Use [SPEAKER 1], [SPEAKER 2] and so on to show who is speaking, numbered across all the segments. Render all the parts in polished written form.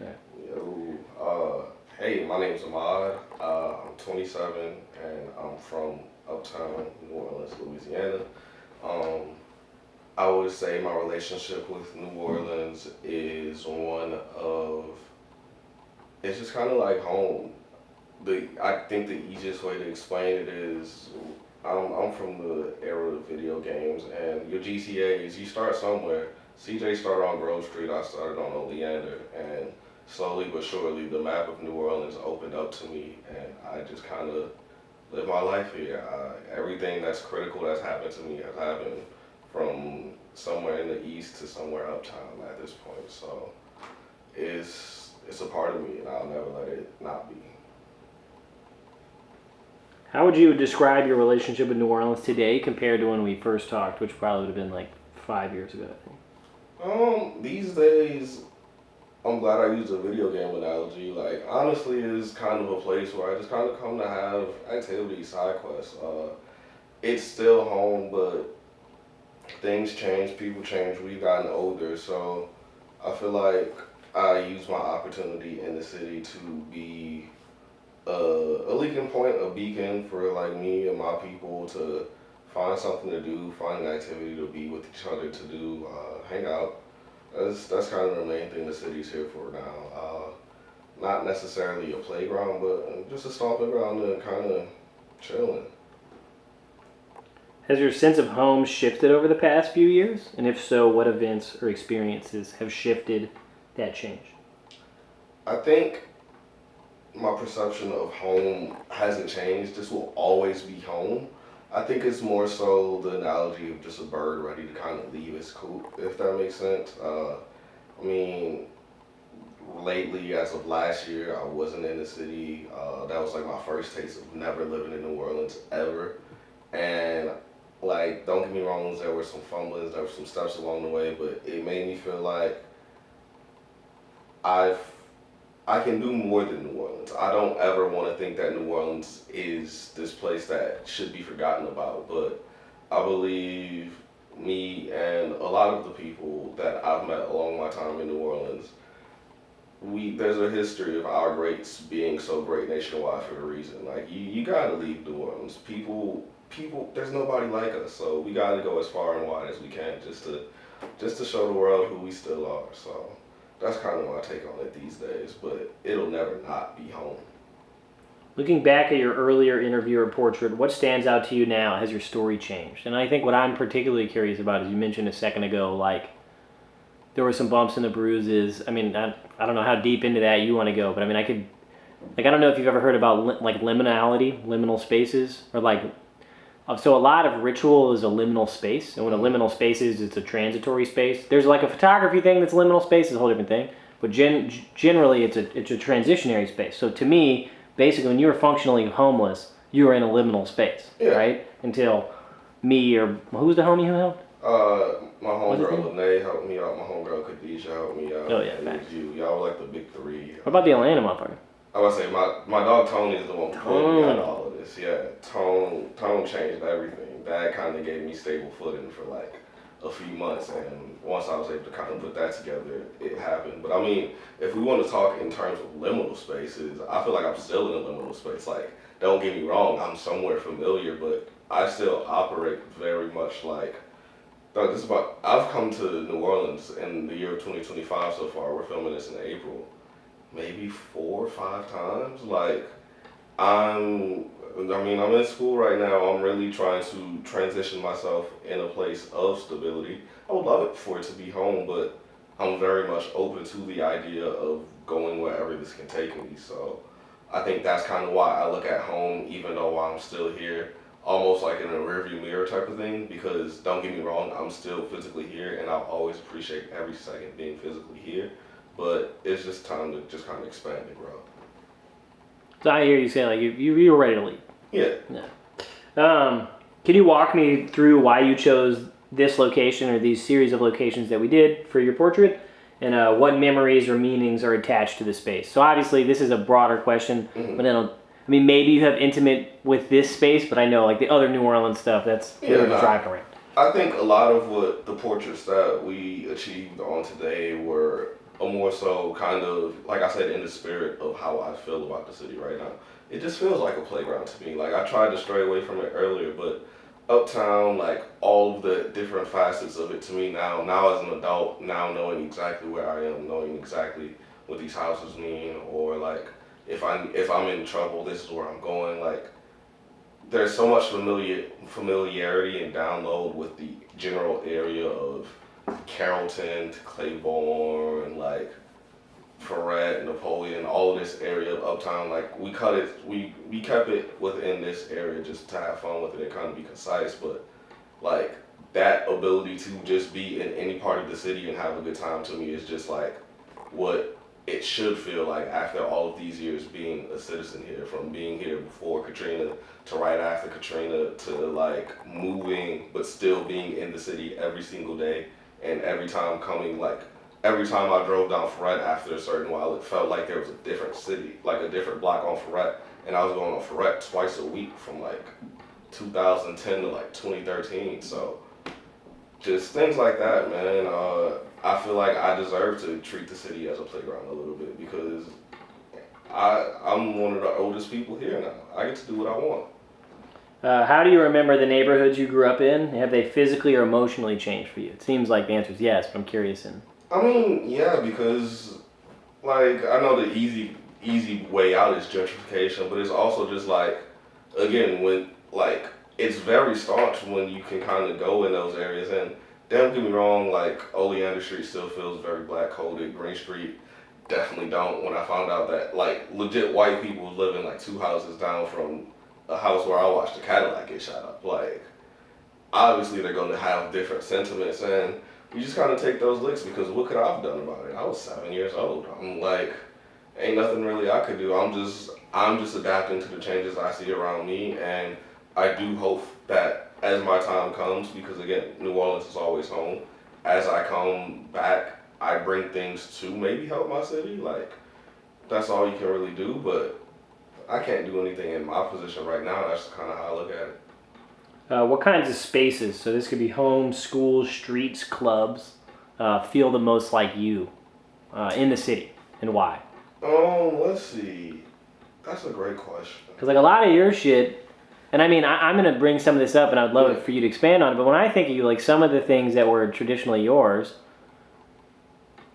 [SPEAKER 1] Yeah.
[SPEAKER 2] Hey, my name's Ahmad. I'm 27 and I'm from uptown New Orleans, Louisiana. Um, I would say my relationship with New Orleans is one of, it's just kind of like home. I think the easiest way to explain it is I'm from the era of video games, and your GTA's, you start somewhere. CJ started on Grove Street, I started on Oleander, and slowly but surely the map of New Orleans opened up to me, and I just kind of live my life here. Everything that's critical that's happened to me has happened from somewhere in the east to somewhere uptown at this point. So it's a part of me, and I'll never let it not be.
[SPEAKER 1] How would you describe your relationship with New Orleans today compared to when we first talked, which probably would have been like 5 years ago, I think?
[SPEAKER 2] These days, I'm glad I used a video game analogy. Like, honestly, it's kind of a place where I just kind of come to have activities, side quests. It's still home, but things change, people change. We've gotten older, so I feel like I use my opportunity in the city to be a leaking point, a beacon for like me and my people to find something to do, find an activity to be with each other, to do, hang out. That's kind of the main thing the city's here for now. Not necessarily a playground, but just a stomping ground and kind of chilling.
[SPEAKER 1] Has your sense of home shifted over the past few years? And if so, what events or experiences have shifted that change?
[SPEAKER 2] I think my perception of home hasn't changed. This will always be home. I think it's more so the analogy of just a bird ready to kind of leave its coop, if that makes sense. I mean, lately, as of last year, I wasn't in the city. That was like my first taste of never living in New Orleans ever. And like, don't get me wrong, there were some fumblings, there were some steps along the way, but it made me feel like I've I can do more than New Orleans. I don't ever want to think that New Orleans is this place that should be forgotten about, but I believe me and a lot of the people that I've met along my time in New Orleans, we there's a history of our greats being so great nationwide for a reason. Like you gotta leave New Orleans. People there's nobody like us, so we gotta go as far and wide as we can just to show the world who we still are. So that's kind of my take on it these days, but it'll never not be home.
[SPEAKER 1] Looking back at your earlier interview or portrait, what stands out to you now? Has your story changed? And I think what I'm particularly curious about is you mentioned a second ago, like there were some bumps and the bruises. I mean, I don't know how deep into that you want to go, but I mean, I don't know if you've ever heard about like liminality, liminal spaces, or like so a lot of ritual is a liminal space, and what a
[SPEAKER 2] Mm-hmm.
[SPEAKER 1] liminal space is, it's a transitory space. There's like a photography thing that's liminal space, is a whole different thing. But generally, it's a transitionary space. So to me, basically, when you were functionally homeless, you were in a liminal space,
[SPEAKER 2] Yeah.
[SPEAKER 1] right? Until me or who was the homie who helped?
[SPEAKER 2] My
[SPEAKER 1] What's his
[SPEAKER 2] homegirl
[SPEAKER 1] name?
[SPEAKER 2] Lene helped me out. My homegirl Khadijah helped me
[SPEAKER 1] Oh
[SPEAKER 2] out.
[SPEAKER 1] yeah,
[SPEAKER 2] And it was
[SPEAKER 1] facts.
[SPEAKER 2] you. Y'all were like the big three.
[SPEAKER 1] What about the Atlanta motherfucker?
[SPEAKER 2] I would say my dog Tony is the one who pulled me out of
[SPEAKER 1] Tony.
[SPEAKER 2] all of this. Yeah, Tone changed everything. That kind of gave me stable footing for like a few months, and once I was able to kind of put that together, it happened. But I mean, if we want to talk in terms of liminal spaces, I feel like I'm still in a liminal space. Like, don't get me wrong, I'm somewhere familiar, but I still operate very much like. Dog, this is about. I've come to New Orleans in the year of 2025 so far. We're filming this in April, maybe 4 or 5 times. Like I'm, I'm in school right now. I'm really trying to transition myself in a place of stability. I would love it for it to be home, but I'm very much open to the idea of going wherever this can take me. So I think that's kind of why I look at home, even though I'm still here, almost like in a rearview mirror type of thing. Because don't get me wrong, I'm still physically here, and I'll always appreciate every second being physically here. But it's just time to just kind of expand and grow.
[SPEAKER 1] So I hear you say like you were ready to leave.
[SPEAKER 2] Yeah.
[SPEAKER 1] Yeah. Can you walk me through why you chose this location or these series of locations that we did for your portrait, and what memories or meanings are attached to the space? So obviously, this is a broader question,
[SPEAKER 2] Hmm.
[SPEAKER 1] but then I mean, maybe you have intimate with this space, but I know like the other New Orleans stuff. That's we
[SPEAKER 2] Yeah,
[SPEAKER 1] were just
[SPEAKER 2] nah.
[SPEAKER 1] driving around.
[SPEAKER 2] I think a lot of what the portraits that we achieved on today were a more so kind of, like I said, in the spirit of how I feel about the city right now. It just feels like a playground to me. Like I tried to stray away from it earlier, but uptown, like all of the different facets of it to me now as an adult, now knowing exactly where I am, knowing exactly what these houses mean, or like if I'm in trouble, this is where I'm going. Like there's so much familiarity and download with the general area of Carrollton to Claiborne, like Ferret, Napoleon, all of this area of uptown. Like we kept it within this area just to have fun with it and kind of be concise, but like that ability to just be in any part of the city and have a good time to me is just like what it should feel like after all of these years being a citizen here, from being here before Katrina to right after Katrina to like moving but still being in the city every single day, and every time I drove down Ferret after a certain while, it felt like there was a different city, like a different block on Ferret, and I was going on Ferret twice a week from like 2010 to like 2013. So just things like that, man. I feel like I deserve to treat the city as a playground a little bit because I'm one of the oldest people here now. I get to do what I want.
[SPEAKER 1] How do you remember the neighborhoods you grew up in? Have they physically or emotionally changed for you? It seems like the answer is yes, but I'm curious.
[SPEAKER 2] I mean, yeah, because like I know the easy way out is gentrification, but it's also just like again when like it's very staunch when you can kind of go in those areas. And don't get me wrong, like Oleander Street still feels very black coded. Green Street definitely don't. When I found out that like legit white people was living like two houses down from a house where I watched a Cadillac get shot up, like obviously they're going to have different sentiments, and you just kind of take those licks because what could I have done about it? I was 7 years old. I'm like, ain't nothing really I could do. I'm just adapting to the changes I see around me, and I do hope that as my time comes, because again, New Orleans is always home. As I come back, I bring things to maybe help my city. Like that's all you can really do, but I can't do anything in my position right now. That's kind of how I look at it.
[SPEAKER 1] What kinds of spaces, so this could be homes, schools, streets, clubs, feel the most like you in the city, and why?
[SPEAKER 2] Let's see. That's a great question.
[SPEAKER 1] Because like a lot of your shit, and I mean, I'm going to bring some of this up, and I'd love
[SPEAKER 2] Yeah.
[SPEAKER 1] it for you to expand on it, but when I think of you, like some of the things that were traditionally yours,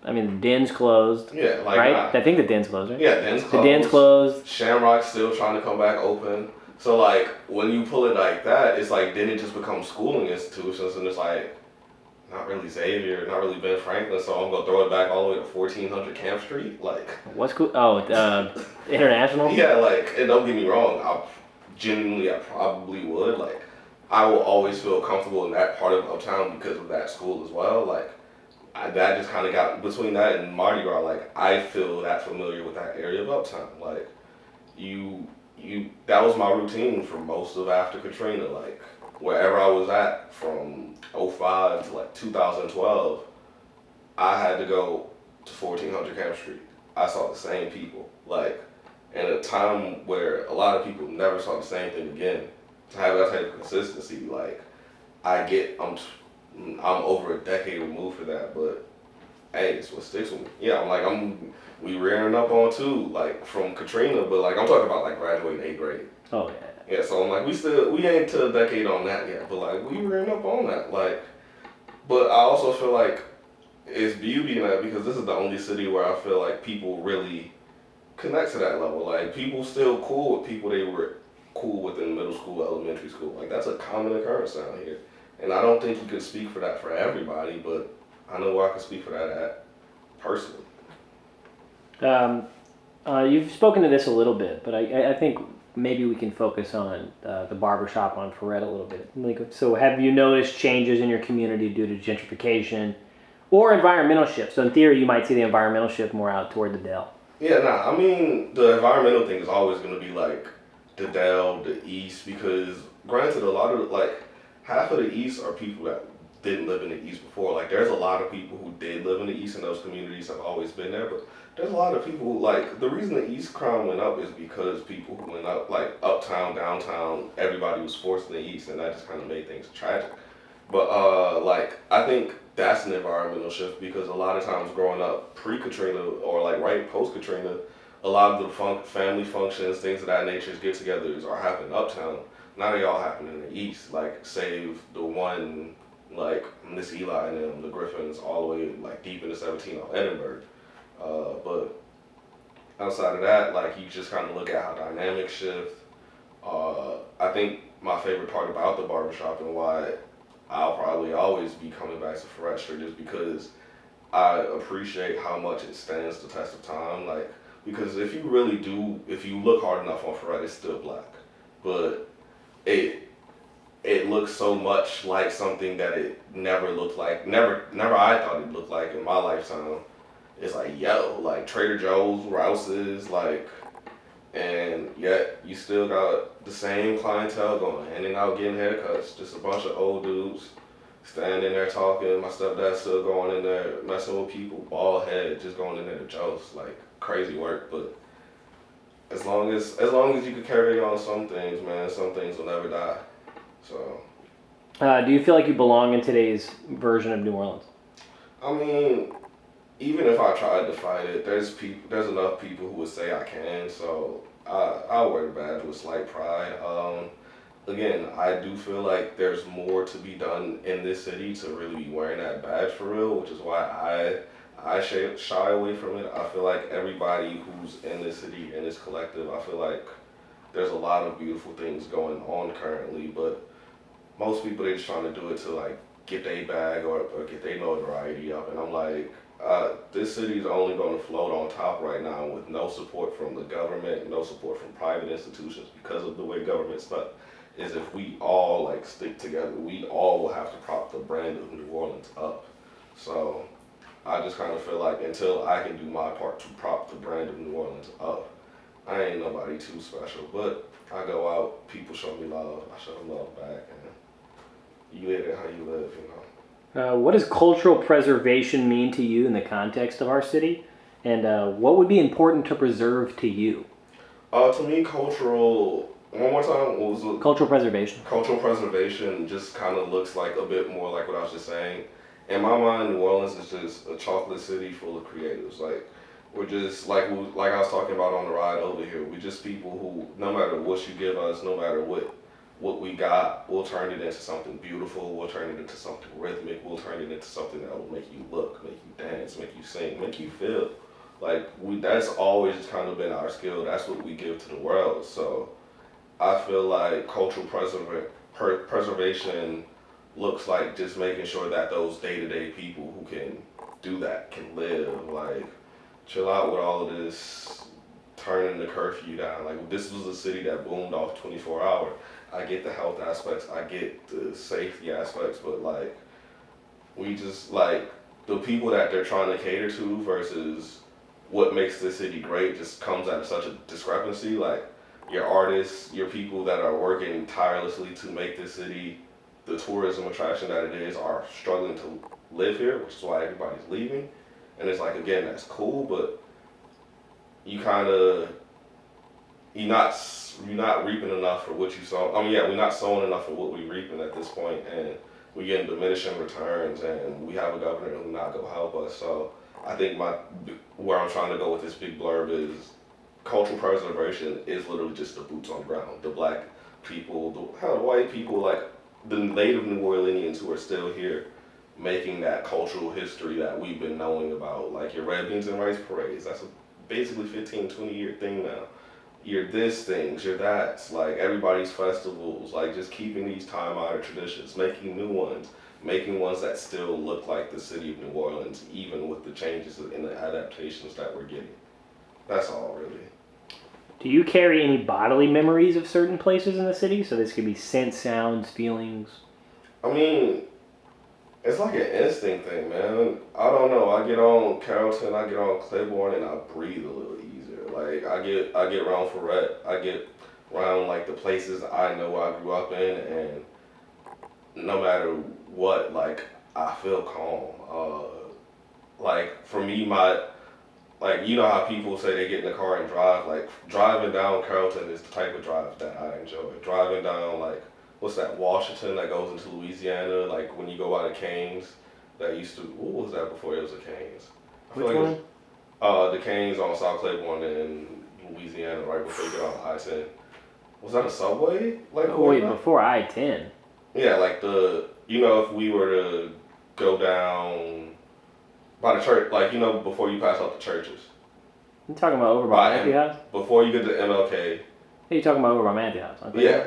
[SPEAKER 1] I mean, the Den's closed,
[SPEAKER 2] Yeah, like
[SPEAKER 1] right? I think the Den's closed, right?
[SPEAKER 2] yeah, Den's
[SPEAKER 1] The
[SPEAKER 2] closed.
[SPEAKER 1] Den's closed.
[SPEAKER 2] Shamrock's still trying to come back open. So like when you pull it like that, it's like then it just becomes schooling institutions, and it's like not really Xavier, not really Ben Franklin. So I'm gonna throw it back all the way to 1400 Camp Street, like.
[SPEAKER 1] What's cool? Oh, international?
[SPEAKER 2] Yeah, like, and don't get me wrong, I probably would. Like, I will always feel comfortable in that part of uptown because of that school as well. Like, that just kind of got between that and Mardi Gras. Like, I feel that familiar with that area of uptown. Like, that was my routine for most of after Katrina. Like, wherever I was at from '05 to like 2012, I had to go to 1400 Camp Street. I saw the same people. Like, in a time where a lot of people never saw the same thing again, to have that type of consistency, like I'm over a decade removed for that, but hey, it's what sticks with me. Yeah, we rearing up on too, like from Katrina, but like I'm talking about like graduating 8th grade.
[SPEAKER 1] Oh, yeah.
[SPEAKER 2] Yeah, so I'm like we ain't to a decade on that yet, but like we rearing up on that, like. But I also feel like it's beauty in that because this is the only city where I feel like people really connect to that level. Like people still cool with people they were cool with in middle school, elementary school. Like that's a common occurrence down here. And I don't think you can speak for that for everybody, but I know where I can speak for that at personally.
[SPEAKER 1] You've spoken to this a little bit, but I think maybe we can focus on the barbershop on Ferret a little bit. Like, so have you noticed changes in your community due to gentrification or environmental shift? So in theory, you might see the environmental shift more out toward the Dell.
[SPEAKER 2] Yeah, nah, I mean, the environmental thing is always going to be like the Dell, the East, because granted, a lot of like half of the East are people that didn't live in the East before. Like, there's a lot of people who did live in the East, and those communities have always been there. But there's a lot of people like the reason the East crime went up is because people who went up like uptown, downtown, everybody was forced in the East, and that just kind of made things tragic. But like I think that's an environmental shift because a lot of times growing up pre-Katrina or like right post-Katrina, a lot of the family functions, things of that nature, get-togethers are happening uptown. Now they all happen in the east, like save the one, like Miss Eli and them, the Griffins, all the way like deep into 17 on Edinburgh. But outside of that, like you just kind of look at how dynamics shift. I think my favorite part about the barbershop and why I'll probably always be coming back to Fresh Street is because I appreciate how much it stands the test of time. Like, because if you really do, if you look hard enough on Ferret, it's still black, but it it looks so much like something that it never looked like. Never I thought it looked like in my lifetime. It's like like Trader Joe's, Rouse's, like, and yet you still got the same clientele going in and out getting haircuts. Just a bunch of old dudes standing there talking. My stepdad's still going in there messing with people, bald head, just going in there to jokes, like crazy work. But as long as you can carry on some things, man, some things will never die. So
[SPEAKER 1] Do you feel like you belong in today's version of New Orleans?
[SPEAKER 2] I mean, even if I tried to fight it, there's enough people who would say I can. So I wear the badge with slight pride. Again, I do feel like there's more to be done in this city to really be wearing that badge for real, which is why I shy away from it. I feel like everybody who's in this city, in this collective, I feel like there's a lot of beautiful things going on currently, but most people they just trying to do it to like get their bag or get their notoriety up, and I'm like, this city is only going to float on top right now with no support from the government, no support from private institutions because of the way government's stuck. Is if we all like stick together, we all will have to prop the brand of New Orleans up. So I just kind of feel like until I can do my part to prop the brand of New Orleans up, I ain't nobody too special. But I go out, people show me love, I show them love back, and you live it how you live, you know.
[SPEAKER 1] What does cultural preservation mean to you in the context of our city? And what would be important to preserve to you?
[SPEAKER 2] To me, one more time, what was it?
[SPEAKER 1] Cultural preservation.
[SPEAKER 2] Cultural preservation just kind of looks like a bit more like what I was just saying. In my mind, New Orleans is just a chocolate city full of creatives. Like, we're just, like I was talking about on the ride over here, we're just people who, no matter what you give us, no matter what we got, we'll turn it into something beautiful, we'll turn it into something rhythmic, we'll turn it into something that will make you look, make you dance, make you sing, make you feel. Like, that's always kind of been our skill, that's what we give to the world. So I feel like cultural preservation looks like just making sure that those day-to-day people who can do that can live. Like, chill out with all of this turning the curfew down. Like, this was a city that boomed off 24-hour. I get the health aspects, I get the safety aspects, but like, we just like the people that they're trying to cater to versus what makes the city great just comes out of such a discrepancy. Like, your artists, your people that are working tirelessly to make this city the tourism attraction that it is are struggling to live here, which is why everybody's leaving. And it's like, again, that's cool, but you kind of you're not reaping enough for what you sow. I mean, yeah, we're not sowing enough for what we're reaping at this point, and we're getting diminishing returns, and we have a governor who's not gonna help us. So I think where I'm trying to go with this big blurb is cultural preservation is literally just the boots on the ground. The black people, the white people, like the native New Orleanians who are still here, making that cultural history that we've been knowing about, like your red beans and rice parades. That's a basically 15, 20-year thing now. Your this things, your that's, like everybody's festivals, like just keeping these time-honored traditions, making new ones, making ones that still look like the city of New Orleans, even with the changes and the adaptations that we're getting. That's all, really.
[SPEAKER 1] Do you carry any bodily memories of certain places in the city? So this could be scents, sounds, feelings.
[SPEAKER 2] I mean, it's like an instinct thing, man. I don't know. I get on Carrollton, I get on Claiborne, and I breathe a little easier. Like I get around Ferret, I get around like the places I know I grew up in, and no matter what, like I feel calm. Like for me, like you know how people say they get in the car and drive. Like driving down Carrollton is the type of drive that I enjoy. Driving down like what's that, Washington that goes into Louisiana, like when you go out of Canes, that used to. What was that before it was a Canes? I
[SPEAKER 1] Which
[SPEAKER 2] feel like
[SPEAKER 1] one?
[SPEAKER 2] it was the Canes on South Claiborne in Louisiana, right before you get on I-10. Was that a Subway? Like,
[SPEAKER 1] Oh, wait, before I-10.
[SPEAKER 2] yeah, like if we were to go down by the church, like, before you pass out the churches.
[SPEAKER 1] You talking about over by Matthew House?
[SPEAKER 2] Before you get to MLK.
[SPEAKER 1] Hey, you talking about over by Matthew House?
[SPEAKER 2] Yeah.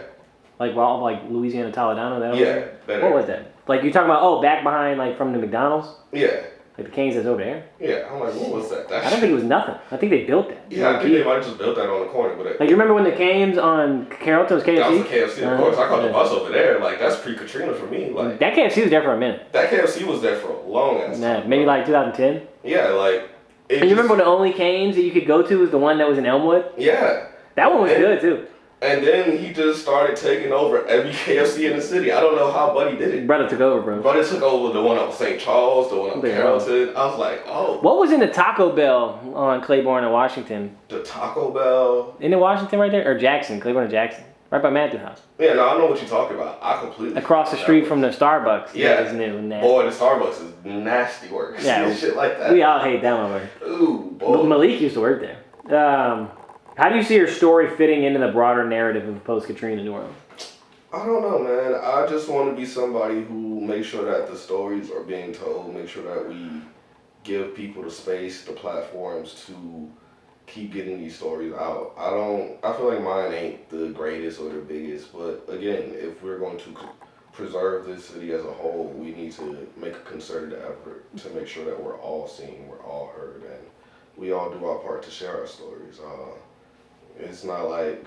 [SPEAKER 1] Like Louisiana Toledano? That
[SPEAKER 2] yeah.
[SPEAKER 1] What was that? Like, you talking about, back behind, like, from the McDonald's?
[SPEAKER 2] Yeah.
[SPEAKER 1] Like the Canes that's over there?
[SPEAKER 2] Yeah, I'm like, what was that?
[SPEAKER 1] I don't think it was nothing. I think they built that.
[SPEAKER 2] Yeah, I think they might have just built that on the corner. But
[SPEAKER 1] like, you remember when the Canes on Carrollton was KFC?
[SPEAKER 2] That was the KFC, of course. I caught the bus over there. Like, that's pre-Katrina for me. Like,
[SPEAKER 1] that KFC was there for a minute.
[SPEAKER 2] That KFC was there for a long ass time.
[SPEAKER 1] Maybe like 2010?
[SPEAKER 2] Yeah, like...
[SPEAKER 1] And you remember when the only Canes that you could go to was the one that was in Elmwood?
[SPEAKER 2] Yeah.
[SPEAKER 1] That one was good, too.
[SPEAKER 2] And then he just started taking over every KFC in the city. I don't know how Buddy did it.
[SPEAKER 1] Brother took over, bro.
[SPEAKER 2] Brother took over the one up St. Charles, the one up Carrollton. I was like, oh.
[SPEAKER 1] What was in the Taco Bell on Claiborne and Washington?
[SPEAKER 2] The Taco Bell?
[SPEAKER 1] Isn't it Washington right there? Or Jackson, Claiborne and Jackson. Right by Matthew House.
[SPEAKER 2] Yeah, no, I know what you're talking about. I completely...
[SPEAKER 1] Across the street from the Starbucks.
[SPEAKER 2] Yeah.
[SPEAKER 1] That is new and nasty.
[SPEAKER 2] Boy, the Starbucks is nasty work.
[SPEAKER 1] Yeah.
[SPEAKER 2] Shit like that.
[SPEAKER 1] We all hate that one, work.
[SPEAKER 2] Ooh, boy.
[SPEAKER 1] Malik used to work there. How do you see your story fitting into the broader narrative of post-Katrina New Orleans?
[SPEAKER 2] I don't know, man. I just want to be somebody who makes sure that the stories are being told, make sure that we give people the space, the platforms to keep getting these stories out. I feel like mine ain't the greatest or the biggest, but again, if we're going to preserve this city as a whole, we need to make a concerted effort to make sure that we're all seen, we're all heard, and we all do our part to share our stories. It's not like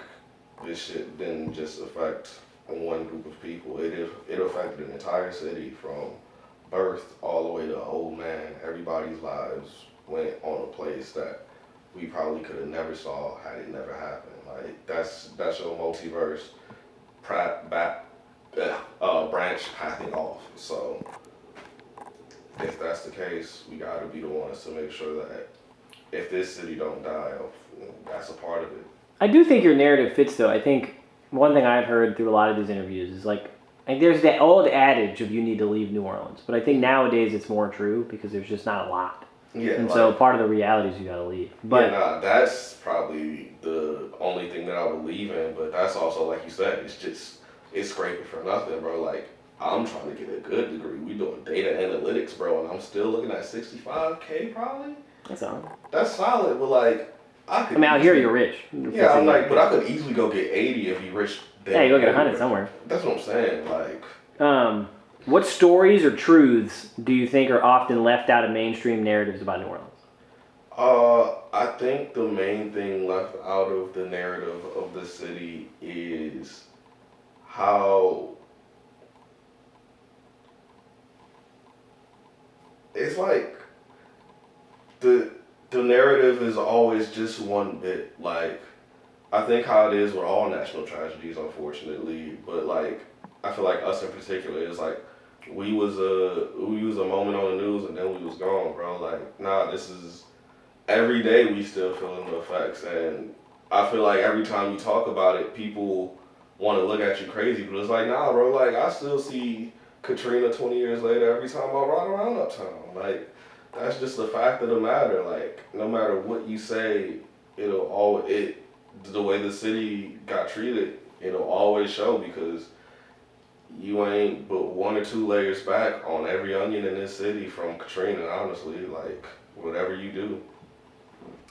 [SPEAKER 2] this shit didn't just affect one group of people. It affected an entire city from birth all the way to old man. Everybody's lives went on a place that we probably could have never saw had it never happened. Like that's your multiverse branch pathing off. So if that's the case, we gotta be the ones to make sure that if this city don't die, that's a part of it.
[SPEAKER 1] I do think your narrative fits, though. I think one thing I've heard through a lot of these interviews is like there's that old adage of you need to leave New Orleans, but I think nowadays it's more true because there's just not a lot.
[SPEAKER 2] Yeah,
[SPEAKER 1] and so part of the reality is you gotta leave. But
[SPEAKER 2] that's probably the only thing that I believe in. But that's also, like you said, it's scraping for nothing, bro. Like I'm trying to get a good degree. We doing data analytics, bro, and I'm still looking at $65K probably.
[SPEAKER 1] That's all.
[SPEAKER 2] That's solid, but like
[SPEAKER 1] out here you're rich.
[SPEAKER 2] Yeah, I'm like, but I could easily go get 80 if you rich.
[SPEAKER 1] Yeah, you go get 100 somewhere.
[SPEAKER 2] That's what I'm saying. Like,
[SPEAKER 1] what stories or truths do you think are often left out of mainstream narratives about New Orleans?
[SPEAKER 2] I think the main thing left out of the narrative of the city is how it's like the narrative is always just one bit. Like, I think how it is with all national tragedies, unfortunately, but like I feel like us in particular is like we was a moment on the news and then we was gone, bro. Like, nah, this is every day we still feeling the effects, and I feel like every time you talk about it, people want to look at you crazy, but it's like, nah, bro. Like, I still see Katrina 20 years later every time I ride around uptown. Like, that's just the fact of the matter. Like, no matter what you say, the way the city got treated, it'll always show, because you ain't but 1 or 2 layers back on every onion in this city from Katrina, honestly. Like, whatever you do.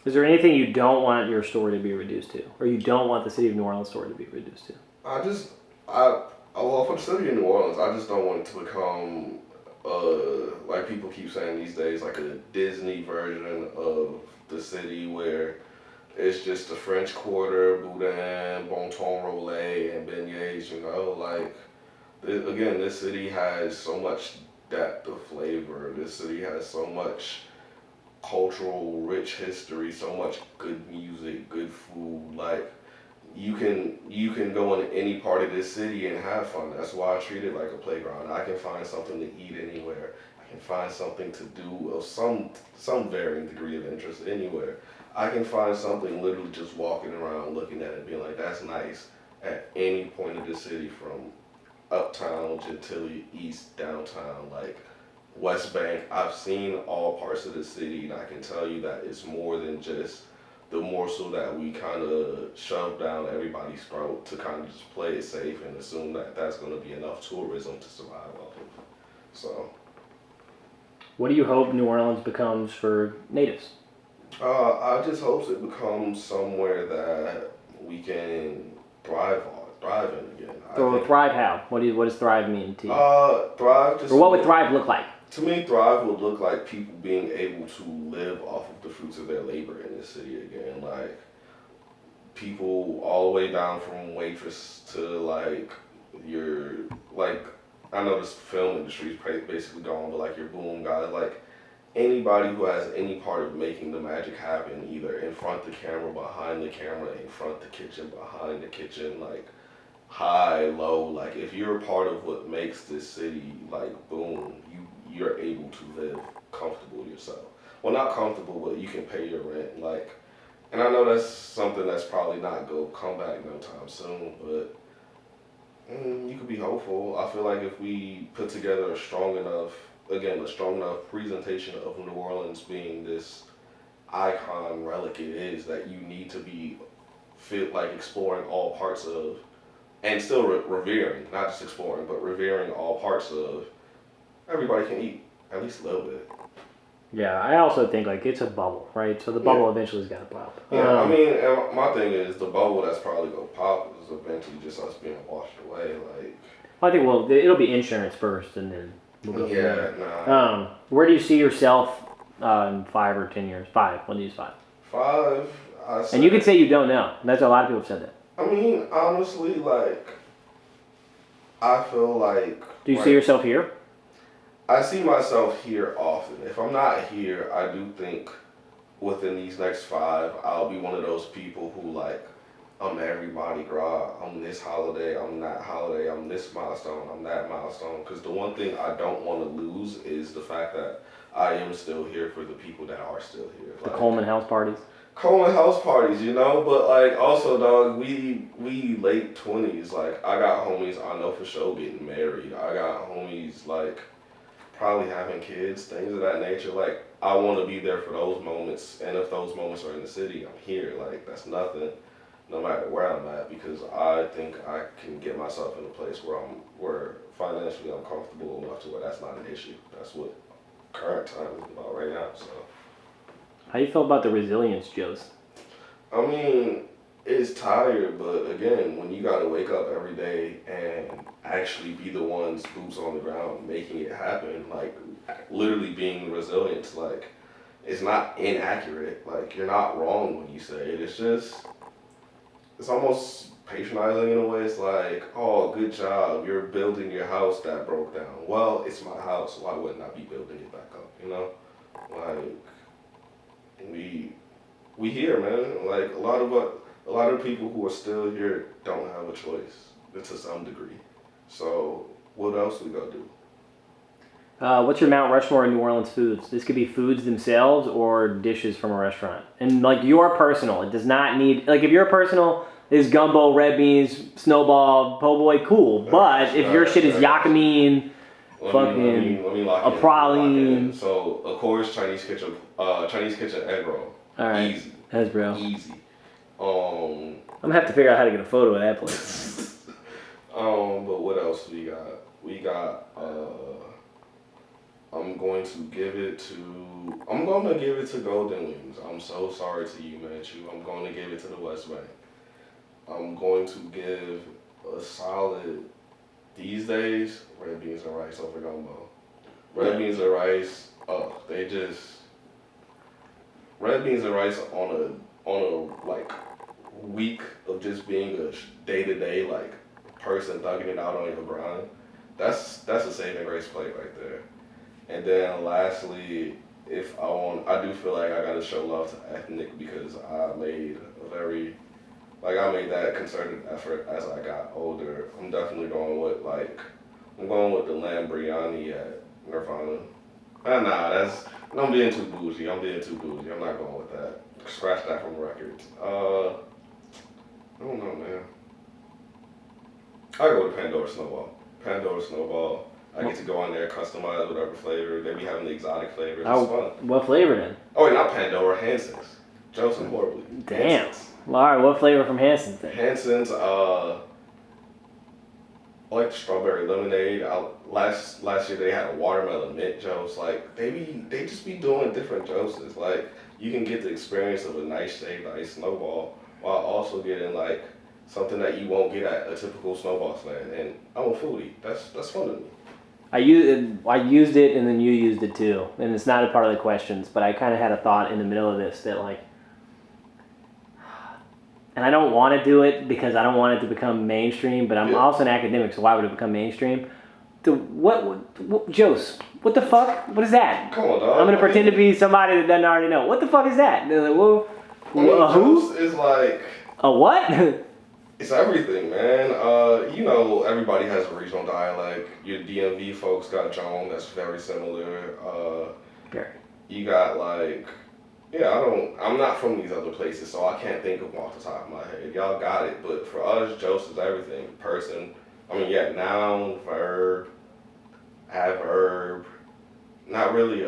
[SPEAKER 1] Is there anything you don't want your story to be reduced to, or you don't want the city of New Orleans story to be reduced to?
[SPEAKER 2] Well, for the city of New Orleans, I just don't want it to become, like people keep saying these days, like a Disney version of the city where it's just the French Quarter, boudin, bon ton roulé, and beignets, like, again, this city has so much depth of flavor. This city has so much cultural, rich history, so much good music, good food. Like, you can go in any part of this city and have fun. That's why I treat it like a playground. I can find something to eat anywhere. I can find something to do of some varying degree of interest anywhere. I can find something literally just walking around, looking at it, being like, that's nice, at any point of the city, from uptown, Gentilly, east, downtown. Like, West Bank. I've seen all parts of the city, and I can tell you that it's more than just the morsel that we kind of shove down everybody's throat to kind of just play it safe and assume that that's going to be enough tourism to survive off of. So,
[SPEAKER 1] What do you hope New Orleans becomes for natives?
[SPEAKER 2] I just hope it becomes somewhere that we can thrive in again. I
[SPEAKER 1] So
[SPEAKER 2] think
[SPEAKER 1] thrive how? What does thrive mean to you?
[SPEAKER 2] thrive just
[SPEAKER 1] Or what would thrive look like?
[SPEAKER 2] to me, thrive would look like people being able to live off of the fruits of their labor in the city again. Like people all the way down from waitress to like your like I know this film industry is basically gone, but like your boom guys, like anybody who has any part of making the magic happen, either in front of the camera, behind the camera, in front of the kitchen, behind the kitchen, like high, low, like if you're a part of what makes this city like boom, you're able to live comfortable yourself. Well, not comfortable, but you can pay your rent. Like, and I know that's something that's probably not go come back no time soon, but you could be hopeful. I feel like if we put together a strong enough presentation of New Orleans being this icon relic it is that you need to be feel like exploring all parts of and still revering, not just exploring, but revering all parts of. Everybody can eat at least a little bit.
[SPEAKER 1] Yeah, I also think like it's a bubble, right? So the bubble eventually has got to pop.
[SPEAKER 2] Yeah, I mean, and my thing is the bubble that's probably gonna pop is eventually just us being washed away. Like,
[SPEAKER 1] I think it'll be insurance first, and then we'll go from
[SPEAKER 2] yeah,
[SPEAKER 1] there.
[SPEAKER 2] nah.
[SPEAKER 1] Where do you see yourself in 5 or 10 years? 5. We'll use 5.
[SPEAKER 2] 5,
[SPEAKER 1] And you can say you don't know. That's a lot of people have said that.
[SPEAKER 2] I mean, honestly, like, I feel like.
[SPEAKER 1] Do you see yourself here?
[SPEAKER 2] I see myself here often. If I'm not here, I do think within these next 5, I'll be one of those people who like, I'm every Mardi Gras, I'm this holiday, I'm that holiday, I'm this milestone, I'm that milestone. Because the one thing I don't want to lose is the fact that I am still here for the people that are still here.
[SPEAKER 1] The Coleman house parties.
[SPEAKER 2] Coleman house parties, you know, but like also, dog, we late 20s. Like I got homies I know for sure getting married. I got homies like probably having kids, things of that nature. Like I want to be there for those moments, and if those moments are in the city, I'm here. Like that's nothing, no matter where I'm at, because I think I can get myself in a place where financially I'm comfortable enough to where that's not an issue. That's what current time is about right now. So.
[SPEAKER 1] How do you feel about the resilience, Joes?
[SPEAKER 2] I mean, it's tired, but again, when you gotta wake up every day and actually be the ones boots on the ground making it happen, like literally being resilient, like it's not inaccurate. Like you're not wrong when you say it. It's just it's almost patronizing in a way. It's like, oh, good job, you're building your house that broke down. Well, it's my house. Why wouldn't I be building it back up? You know, like we here, man. Like a lot of people who are still here don't have a choice to some degree. So what else we gonna do?
[SPEAKER 1] What's your Mount Rushmore in New Orleans foods? This could be foods themselves or dishes from a restaurant. And like your personal, it does not need like if your personal is gumbo, red beans, snowball, po' boy, cool. But if your shit is yakamine, fucking
[SPEAKER 2] let me lock
[SPEAKER 1] a
[SPEAKER 2] in.
[SPEAKER 1] praline.
[SPEAKER 2] So of course Chinese kitchen egg roll.
[SPEAKER 1] All right,
[SPEAKER 2] Easy.
[SPEAKER 1] that's real.
[SPEAKER 2] Easy.
[SPEAKER 1] I'm gonna have to figure out how to get a photo of that place.
[SPEAKER 2] But what else we got? We got I'm gonna give it to Golden Wings. I'm so sorry to you, Manchu. I'm gonna give it to the West Bank. I'm going to give a solid these days, red beans and rice over gumbo. Red beans and rice, red beans and rice on a like week of just being a day to day like person thugging it out on your grind. That's a saving grace plate right there. And then lastly, I do feel like I gotta show love to ethnic because I made that concerted effort as I got older. I'm definitely going with the lamb biryani at Nirvana. I'm being too bougie. I'm not going with that. Scratch that from the records. I don't know, man. I go with Pandora Snowball. I get to go on there, customize whatever flavor. They be having the exotic flavors. It's
[SPEAKER 1] Oh,
[SPEAKER 2] fun.
[SPEAKER 1] what flavor then?
[SPEAKER 2] Oh, wait, not Pandora, Hanson's. Joseph horribly.
[SPEAKER 1] Damn.
[SPEAKER 2] Hanson's.
[SPEAKER 1] Well, all right, what flavor from Hanson's then?
[SPEAKER 2] Hanson's, I like the strawberry lemonade. Last year they had a watermelon mint juice. Like they just be doing different juices. Like you can get the experience of a nice shaved ice snowball while also getting like something that you won't get at a typical snowball stand. And I'm a foodie. That's fun to me.
[SPEAKER 1] I used it and then you used it too. And it's not a part of the questions, but I kind of had a thought in the middle of this that like, and I don't want to do it because I don't want it to become mainstream, but I'm also an academic, so why would it become mainstream? What Jose, what the fuck? What is that?
[SPEAKER 2] Come on, dog.
[SPEAKER 1] I'm going to pretend to be somebody that doesn't already know. What the fuck is that? They're like, whoa, who?
[SPEAKER 2] Juice is like...
[SPEAKER 1] A what?
[SPEAKER 2] It's everything, man. You know, everybody has a regional dialect. Your DMV folks got Joan, that's very similar.
[SPEAKER 1] Very.
[SPEAKER 2] You got like... Yeah, I'm not from these other places, so I can't think of them off the top of my head. Y'all got it, but for us, Joseph is everything. Person, noun, verb, adverb, not really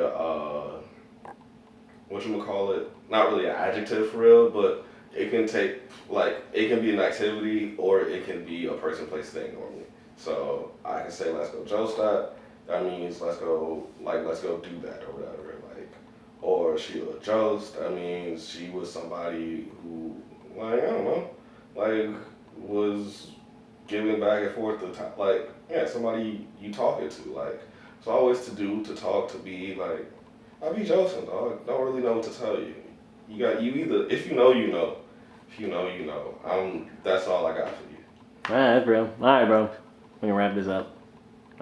[SPEAKER 2] not really an adjective for real, but it can it can be an activity or it can be a person, place, thing normally. So I can say, let's go Joseph, that means let's go do that or whatever. Or she was Jost, that means she was somebody who, I don't know, was giving back and forth somebody you talking to, it's always to do, to talk, to be, I be Joseph, dog, don't really know what to tell you. If you know, you know. If you know, you know. That's all I got for you.
[SPEAKER 1] All right, that's real. All right, bro. We can wrap this up.